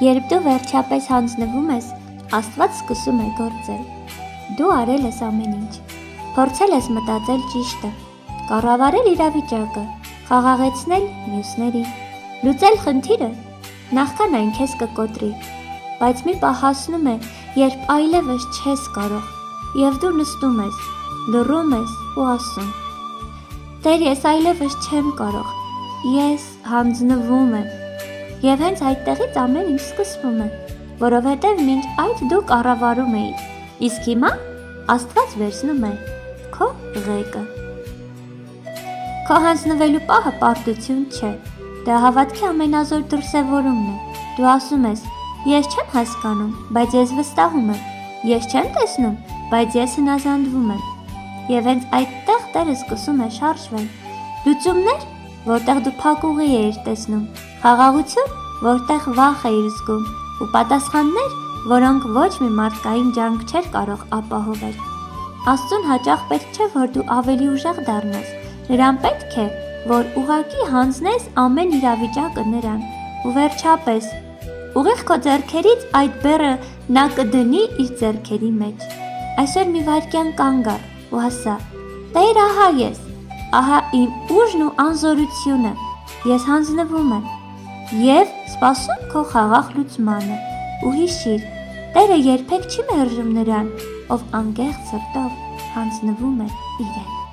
Երբ դու վերջապես հանձնվում ես, Աստված սկսում է գործել։ Դու արել ես ամեն ինչ, փորձել ես մտածել ճիշտը, կառավարել իրավիճակը, խաղաղեցնել մյուսներին, լուծել խնդիրը, նախքան այն քեզ կկոտրի, բայց մի պահ հասնում է, երբ այլևս չես կարող, և դու նստում ես, լռում ես ու ասում. Տեր, ես այլևս չեմ կարող, ես հանձնվում եմ, և հենց այդտեղից ամեն ինչ սկսվում է, որովհետև մինչ այդ դու կառավարում էիր, իսկ հիմա Աստված վերցնում է քո ղեկը։ Քո հանձնվելու պահը պարտություն չէ, դա հավատքի ամենազոր դրսևորումն է։ Դու ասում ես, ես չեմ հասկանում, բայց ես վստահում եմ, ես չեմ տեսնում, բայց ես հնազանդվում եմ։ Եվ հենց այդտեղ Տերը սկսում է շարժվել։ Լուծումներ, որտեղ դու փակուղի էիր տեսնում, խաղաղություն, որտեղ վախ էիր զգում, ու պատասխաններ, որոնք ոչ մի մարդկային ջանք չէր կարող ապահովել։ Աստծուն հաճախ պետք չէ, որ դու ավելի ուժեղ դառնաս, նրան պետք է, որ ուղղակի հանձնես ամեն իրավիճակը նրան, ու վերջապես, ուղիղ քո ձեռքերից այդ բեռը նա կդնի իր ձեռքերի մեջ։ Այսօր մի վայրկյան կանգ առ ու ասա. Տեր, ահա ես, ահա իմ ուժն ու անզորությունը, ես հանձնվում եմ և սպասում քո խաղաղ լուծմանը, ու հիշիր, Տերը երբեք չի մերժում նրան, ով անկեղծ սրտով հանձնվում է իրեն։